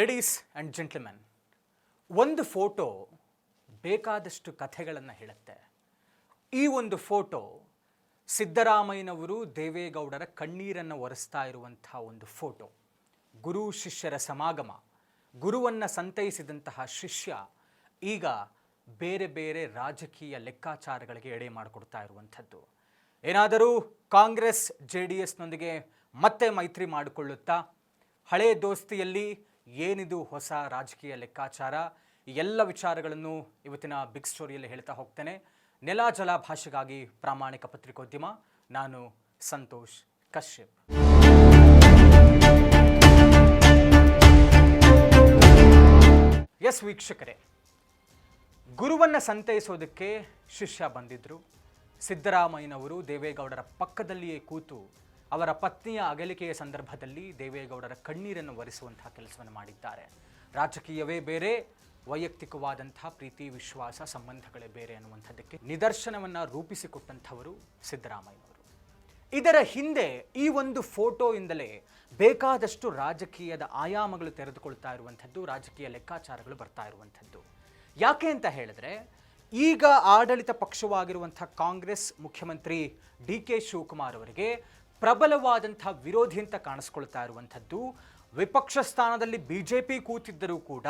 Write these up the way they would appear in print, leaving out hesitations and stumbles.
Ladies and gentlemen, ಒಂದು photo ಬೇಕಾದಷ್ಟು ಕಥೆಗಳನ್ನು ಹೇಳುತ್ತೆ. ಈ ಒಂದು ಫೋಟೋ ಸಿದ್ದರಾಮಯ್ಯನವರು ದೇವೇಗೌಡರ ಕಣ್ಣೀರನ್ನು ಒರೆಸ್ತಾ ಇರುವಂಥ ಒಂದು ಫೋಟೋ. ಗುರು ಶಿಷ್ಯರ ಸಮಾಗಮ, ಗುರುವನ್ನು ಸಂತೈಸಿದಂತಹ ಶಿಷ್ಯ ಈಗ ಬೇರೆ ಬೇರೆ ರಾಜಕೀಯ ಲೆಕ್ಕಾಚಾರಗಳಿಗೆ ಎಡೆ ಮಾಡಿಕೊಡ್ತಾ ಇರುವಂಥದ್ದು. ಏನಾದರೂ ಕಾಂಗ್ರೆಸ್ JDSನೊಂದಿಗೆ ಮತ್ತೆ ಮೈತ್ರಿ ಮಾಡಿಕೊಳ್ಳುತ್ತಾ? ಹಳೆಯ ದೋಸ್ತಿಯಲ್ಲಿ ಏನಿದು ಹೊಸ ರಾಜಕೀಯ ಲೆಕ್ಕಾಚಾರ? ಎಲ್ಲ ವಿಚಾರಗಳನ್ನು ಇವತ್ತಿನ ಬಿಗ್ ಸ್ಟೋರಿಯಲ್ಲಿ ಹೇಳ್ತಾ ಹೋಗ್ತೇನೆ. ನೆಲ ಜಲ ಭಾಷೆಗಾಗಿ ಪ್ರಾಮಾಣಿಕ ಪತ್ರಿಕೋದ್ಯಮ, ನಾನು ಸಂತೋಷ್ ಕಶ್ಯಪ್. ಎಸ್ ವೀಕ್ಷಕರೇ, ಗುರುವನ್ನು ಸಂತೈಸೋದಕ್ಕೆ ಶಿಷ್ಯ ಬಂದಿದ್ದರು. ಸಿದ್ದರಾಮಯ್ಯನವರು ದೇವೇಗೌಡರ ಪಕ್ಕದಲ್ಲಿಯೇ ಕೂತು ಅವರ ಪತ್ನಿಯ ಅಗಲಿಕೆಯ ಸಂದರ್ಭದಲ್ಲಿ ದೇವೇಗೌಡರ ಕಣ್ಣೀರನ್ನು ಒರೆಸುವಂತಹ ಕೆಲಸವನ್ನು ಮಾಡಿದ್ದಾರೆ. ರಾಜಕೀಯವೇ ಬೇರೆ, ವೈಯಕ್ತಿಕವಾದಂಥ ಪ್ರೀತಿ ವಿಶ್ವಾಸ ಸಂಬಂಧಗಳೇ ಬೇರೆ ಅನ್ನುವಂಥದ್ದಕ್ಕೆ ನಿದರ್ಶನವನ್ನು ರೂಪಿಸಿಕೊಟ್ಟಂಥವರು ಸಿದ್ದರಾಮಯ್ಯನವರು. ಇದರ ಹಿಂದೆ ಈ ಒಂದು ಫೋಟೋಯಿಂದಲೇ ಬೇಕಾದಷ್ಟು ರಾಜಕೀಯದ ಆಯಾಮಗಳು ತೆರೆದುಕೊಳ್ತಾ ಇರುವಂಥದ್ದು, ರಾಜಕೀಯ ಲೆಕ್ಕಾಚಾರಗಳು ಬರ್ತಾ ಇರುವಂಥದ್ದು. ಯಾಕೆ ಅಂತ ಹೇಳಿದ್ರೆ, ಈಗ ಆಡಳಿತ ಪಕ್ಷವಾಗಿರುವಂಥ ಕಾಂಗ್ರೆಸ್ ಮುಖ್ಯಮಂತ್ರಿ DK ಶಿವಕುಮಾರ್ ಅವರಿಗೆ ಪ್ರಬಲವಾದಂಥ ವಿರೋಧಿ ಅಂತ ಕಾಣಿಸ್ಕೊಳ್ತಾ ಇರುವಂಥದ್ದು. ವಿಪಕ್ಷ ಸ್ಥಾನದಲ್ಲಿ BJP ಕೂತಿದ್ದರೂ ಕೂಡ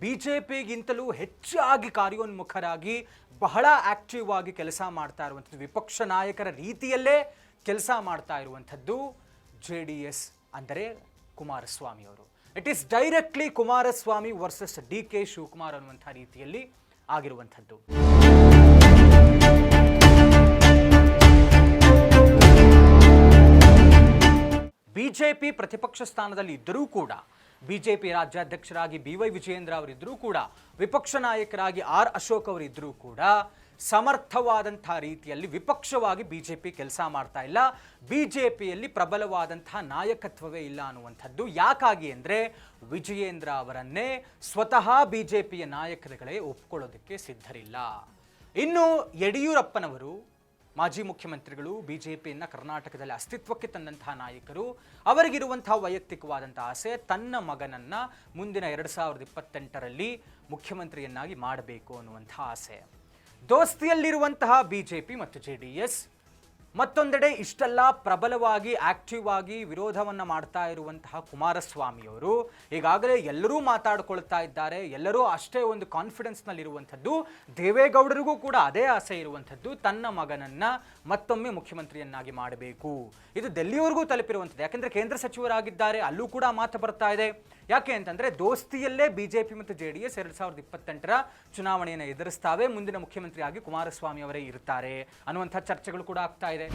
BJPಗಿಂತಲೂ ಹೆಚ್ಚಾಗಿ ಕಾರ್ಯೋನ್ಮುಖರಾಗಿ ಬಹಳ ಆಕ್ಟಿವ್ ಆಗಿ ಕೆಲಸ ಮಾಡ್ತಾ ಇರುವಂಥದ್ದು, ವಿಪಕ್ಷ ನಾಯಕರ ರೀತಿಯಲ್ಲೇ ಕೆಲಸ ಮಾಡ್ತಾ ಇರುವಂಥದ್ದು JDS ಅಂದರೆ ಕುಮಾರಸ್ವಾಮಿ ಅವರು. It is directly Kumaraswamy versus DK Shivakumar ಅನ್ನುವಂಥ ರೀತಿಯಲ್ಲಿ ಆಗಿರುವಂಥದ್ದು. BJP ಪ್ರತಿಪಕ್ಷ ಸ್ಥಾನದಲ್ಲಿ ಇದ್ದರೂ ಕೂಡ, BJP ರಾಜ್ಯಾಧ್ಯಕ್ಷರಾಗಿ BY ವಿಜಯೇಂದ್ರ ಅವರಿದ್ದರೂ ಕೂಡ, ವಿಪಕ್ಷ ನಾಯಕರಾಗಿ R ಅಶೋಕ್ ಅವರಿದ್ದರೂ ಕೂಡ ಸಮರ್ಥವಾದಂಥ ರೀತಿಯಲ್ಲಿ ವಿಪಕ್ಷವಾಗಿ BJP ಕೆಲಸ ಮಾಡ್ತಾ ಇಲ್ಲ. BJPಯಲ್ಲಿ ಪ್ರಬಲವಾದಂತಹ ನಾಯಕತ್ವವೇ ಇಲ್ಲ ಅನ್ನುವಂಥದ್ದು. ಯಾಕಾಗಿ ಅಂದರೆ, ವಿಜಯೇಂದ್ರ ಅವರನ್ನೇ ಸ್ವತಃ BJPಯ ನಾಯಕರುಗಳೇ ಒಪ್ಕೊಳ್ಳೋದಕ್ಕೆ ಸಿದ್ಧರಿಲ್ಲ. ಇನ್ನು ಯಡಿಯೂರಪ್ಪನವರು, ಮಾಜಿ ಮುಖ್ಯಮಂತ್ರಿಗಳು, BJPಯನ್ನು ಕರ್ನಾಟಕದಲ್ಲಿ ಅಸ್ತಿತ್ವಕ್ಕೆ ತಂದಂತಹ ನಾಯಕರು, ಅವರಿಗಿರುವಂತಹ ವೈಯಕ್ತಿಕವಾದಂಥ ಆಸೆ ತನ್ನ ಮಗನನ್ನ ಮುಂದಿನ 2028ರಲ್ಲಿ ಮುಖ್ಯಮಂತ್ರಿಯನ್ನಾಗಿ ಮಾಡಬೇಕು ಅನ್ನುವಂಥ ಆಸೆ. ದೋಸ್ತಿಯಲ್ಲಿರುವಂತಹ BJP ಮತ್ತು JDS, ಮತ್ತೊಂದೆಡೆ ಇಷ್ಟೆಲ್ಲ ಪ್ರಬಲವಾಗಿ ಆಕ್ಟಿವ್ ಆಗಿ ವಿರೋಧವನ್ನು ಮಾಡ್ತಾ ಇರುವಂತಹ ಕುಮಾರಸ್ವಾಮಿಯವರು ಈಗಾಗಲೇ ಎಲ್ಲರೂ ಮಾತಾಡ್ಕೊಳ್ತಾ ಇದ್ದಾರೆ. ಎಲ್ಲರೂ ಅಷ್ಟೇ ಒಂದು ಕಾನ್ಫಿಡೆನ್ಸ್ನಲ್ಲಿರುವಂಥದ್ದು. ದೇವೇಗೌಡರಿಗೂ ಕೂಡ ಅದೇ ಆಸೆ ಇರುವಂಥದ್ದು, ತನ್ನ ಮಗನನ್ನ ಮತ್ತೊಮ್ಮೆ ಮುಖ್ಯಮಂತ್ರಿಯನ್ನಾಗಿ ಮಾಡಬೇಕು. ಇದು ಡೆಲ್ಲಿಯವರೆಗೂ ತಲುಪಿರುವಂಥದ್ದು. ಯಾಕೆಂದರೆ ಕೇಂದ್ರ ಸಚಿವರಾಗಿದ್ದಾರೆ, ಅಲ್ಲೂ ಕೂಡ ಮಾತು ಬರ್ತಾ ಇದೆ. ಯಾಕೆ ಅಂತಂದರೆ, ದೋಸ್ತಿಯಲ್ಲೇ BJP ಮತ್ತು JDS 2028ರ ಚುನಾವಣೆಯನ್ನು ಎದುರಿಸ್ತಾವೆ, ಮುಂದಿನ ಮುಖ್ಯಮಂತ್ರಿಯಾಗಿ ಕುಮಾರಸ್ವಾಮಿ ಅವರೇ ಇರ್ತಾರೆ ಅನ್ನುವಂಥ ಚರ್ಚೆಗಳು ಕೂಡ ಆಗ್ತಾ ಇದೆ.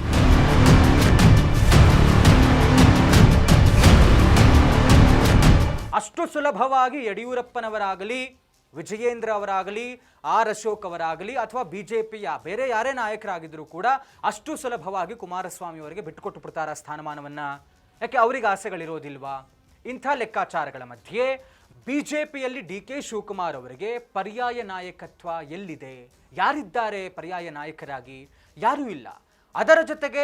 ಅಷ್ಟು ಸುಲಭವಾಗಿ ಯಡಿಯೂರಪ್ಪನವರಾಗಲಿ, ವಿಜಯೇಂದ್ರ ಅವರಾಗಲಿ, R ಅಶೋಕ್ ಅವರಾಗಲಿ ಅಥವಾ BJPಯ ಬೇರೆ ಯಾರೇ ನಾಯಕರಾಗಿದ್ದರೂ ಕೂಡ ಅಷ್ಟು ಸುಲಭವಾಗಿ ಕುಮಾರಸ್ವಾಮಿ ಅವರಿಗೆ ಬಿಟ್ಟುಕೊಟ್ಟು ಬಿಡ್ತಾರ ಸ್ಥಾನಮಾನವನ್ನು? ಯಾಕೆ ಅವರಿಗೆ ಆಸೆಗಳಿರೋದಿಲ್ವಾ? ಇಂಥ ಲೆಕ್ಕಾಚಾರಗಳ ಮಧ್ಯೆ BJPಯಲ್ಲಿ DK ಶಿವಕುಮಾರ್ ಅವರಿಗೆ ಪರ್ಯಾಯ ನಾಯಕತ್ವ ಎಲ್ಲಿದೆ? ಯಾರಿದ್ದಾರೆ ಪರ್ಯಾಯ ನಾಯಕರಾಗಿ? ಯಾರೂ ಇಲ್ಲ. ಅದರ ಜೊತೆಗೆ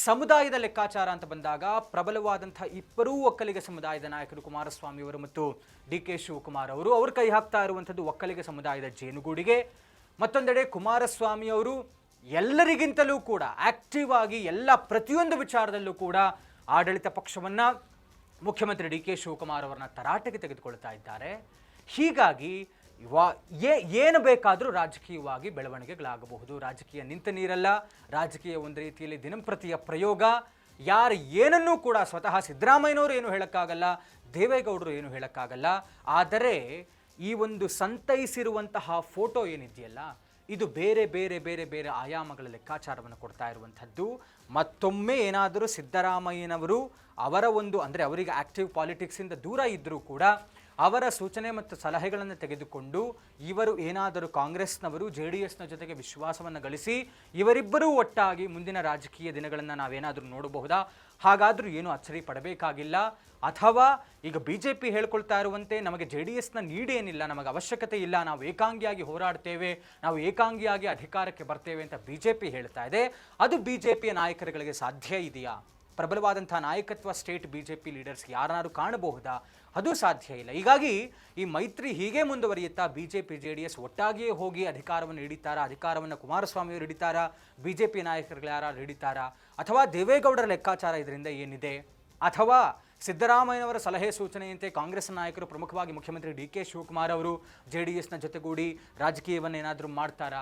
ಸಮುದಾಯದ ಲೆಕ್ಕಾಚಾರ ಅಂತ ಬಂದಾಗ ಪ್ರಬಲವಾದಂಥ ಇಬ್ಬರೂ ಒಕ್ಕಲಿಗ ಸಮುದಾಯದ ನಾಯಕರು ಕುಮಾರಸ್ವಾಮಿ ಅವರು ಮತ್ತು DK ಶಿವಕುಮಾರ್ ಅವರು, ಅವರು ಕೈ ಹಾಕ್ತಾ ಇರುವಂಥದ್ದು ಒಕ್ಕಲಿಗ ಸಮುದಾಯದ ಜೇನುಗೂಡಿಗೆ. ಮತ್ತೊಂದೆಡೆ ಕುಮಾರಸ್ವಾಮಿ ಅವರು ಎಲ್ಲರಿಗಿಂತಲೂ ಕೂಡ ಆಕ್ಟಿವ್ ಆಗಿ ಪ್ರತಿಯೊಂದು ವಿಚಾರದಲ್ಲೂ ಕೂಡ ಆಡಳಿತ ಪಕ್ಷವನ್ನು, ಮುಖ್ಯಮಂತ್ರಿ DK ಶಿವಕುಮಾರ್ ಅವರನ್ನ ತರಾಟೆಗೆ ತೆಗೆದುಕೊಳ್ತಾ ಇದ್ದಾರೆ. ಹೀಗಾಗಿ ಏನು ಬೇಕಾದರೂ ರಾಜಕೀಯವಾಗಿ ಬೆಳವಣಿಗೆಗಳಾಗಬಹುದು. ರಾಜಕೀಯ ನಿಂತ ನೀರಲ್ಲ, ರಾಜಕೀಯ ಒಂದು ರೀತಿಯಲ್ಲಿ ದಿನಂಪ್ರತಿಯ ಪ್ರಯೋಗ. ಯಾರು ಏನನ್ನೂ ಕೂಡ ಸ್ವತಃ ಸಿದ್ದರಾಮಯ್ಯನವರು ಏನು ಹೇಳೋಕ್ಕಾಗಲ್ಲ, ದೇವೇಗೌಡರು ಏನು ಹೇಳೋಕ್ಕಾಗಲ್ಲ. ಆದರೆ ಈ ಒಂದು ಸಂತೈಸಿರುವಂತಹ ಫೋಟೋ ಏನಿದೆಯಲ್ಲ, ಇದು ಬೇರೆ ಬೇರೆ ಬೇರೆ ಬೇರೆ ಆಯಾಮಗಳ ಲೆಕ್ಕಾಚಾರವನ್ನು ಕೊಡ್ತಾ ಇರುವಂಥದ್ದು. ಮತ್ತೊಮ್ಮೆ ಏನಾದರೂ ಸಿದ್ದರಾಮಯ್ಯನವರು ಅವರ ಒಂದು ಅಂದರೆ ಅವರಿಗೆ ಆಕ್ಟಿವ್ ಪಾಲಿಟಿಕ್ಸಿಂದ ದೂರ ಇದ್ದರೂ ಕೂಡ ಅವರ ಸೂಚನೆ ಮತ್ತು ಸಲಹೆಗಳನ್ನು ತೆಗೆದುಕೊಂಡು ಇವರು ಏನಾದರೂ ಕಾಂಗ್ರೆಸ್ನವರು JDSನ ಜೊತೆಗೆ ವಿಶ್ವಾಸವನ್ನು ಗಳಿಸಿ ಇವರಿಬ್ಬರೂ ಒಟ್ಟಾಗಿ ಮುಂದಿನ ರಾಜಕೀಯ ದಿನಗಳನ್ನು ನಾವೇನಾದರೂ ನೋಡಬಹುದಾ? ಹಾಗಾದರೂ ಏನು ಅಚ್ಚರಿ ಪಡಬೇಕಾಗಿಲ್ಲ. ಅಥವಾ ಈಗ BJP ಹೇಳ್ಕೊಳ್ತಾ ಇರುವಂತೆ ನಮಗೆ JDSನ ನೀಡೇನಿಲ್ಲ, ನಮಗೆ ಅವಶ್ಯಕತೆ ಇಲ್ಲ, ನಾವು ಏಕಾಂಗಿಯಾಗಿ ಹೋರಾಡ್ತೇವೆ, ನಾವು ಏಕಾಂಗಿಯಾಗಿ ಅಧಿಕಾರಕ್ಕೆ ಬರ್ತೇವೆ ಅಂತ BJP ಹೇಳ್ತಾ ಇದೆ. ಅದು BJPಯ ನಾಯಕರುಗಳಿಗೆ ಸಾಧ್ಯ ಇದೆಯಾ? ಪ್ರಬಲವಾದಂಥ ನಾಯಕತ್ವ ಸ್ಟೇಟ್ BJP ಲೀಡರ್ಸ್ ಯಾರನ್ನಾರು ಕಾಣಬಹುದಾ? ಅದು ಸಾಧ್ಯ ಇಲ್ಲ. ಹೀಗಾಗಿ ಈ ಮೈತ್ರಿ ಹೀಗೆ ಮುಂದುವರಿಯುತ್ತಾ BJP JDS ಒಟ್ಟಾಗಿಯೇ ಹೋಗಿ ಅಧಿಕಾರವನ್ನು ಹಿಡಿತಾರಾ? ಅಧಿಕಾರವನ್ನು ಕುಮಾರಸ್ವಾಮಿ ಅವರು ಹಿಡಿತಾರಾ? BJP ನಾಯಕರುಗಳು ಯಾರು ಹಿಡಿತಾರಾ? ಅಥವಾ ದೇವೇಗೌಡರ ಲೆಕ್ಕಾಚಾರ ಇದರಿಂದ ಏನಿದೆ? ಅಥವಾ ಸಿದ್ದರಾಮಯ್ಯನವರ ಸಲಹೆ ಸೂಚನೆಯಂತೆ ಕಾಂಗ್ರೆಸ್ ನಾಯಕರು, ಪ್ರಮುಖವಾಗಿ ಮುಖ್ಯಮಂತ್ರಿ DK ಶಿವಕುಮಾರ್ ಅವರು JDSನ ಜೊತೆಗೂಡಿ ರಾಜಕೀಯವನ್ನು ಏನಾದರೂ ಮಾಡ್ತಾರಾ?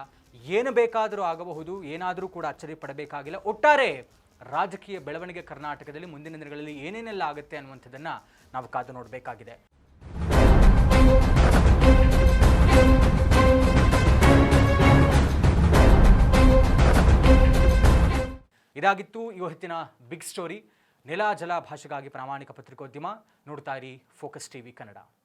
ಏನು ಬೇಕಾದರೂ ಆಗಬಹುದು, ಏನಾದರೂ ಕೂಡ ಅಚ್ಚರಿ ಪಡಬೇಕಾಗಿಲ್ಲ. ಒಟ್ಟಾರೆ ರಾಜಕೀಯ ಬೆಳವಣಿಗೆ ಕರ್ನಾಟಕದಲ್ಲಿ ಮುಂದಿನ ದಿನಗಳಲ್ಲಿ ಏನೇನೆಲ್ಲ ಆಗುತ್ತೆ ಅನ್ನುವಂಥದ್ದನ್ನು ನಾವು ಕಾದು ನೋಡಬೇಕಾಗಿದೆ. ಇದಾಗಿತ್ತು ಇವತ್ತಿನ ಬಿಗ್ ಸ್ಟೋರಿ. ನೆಲ ಜಲ ಭಾಷೆಗಾಗಿ ಪ್ರಾಮಾಣಿಕ ಪತ್ರಿಕೋದ್ಯಮ. ನೋಡ್ತಾ ಇರಿ ಫೋಕಸ್ ಟಿವಿ ಕನ್ನಡ.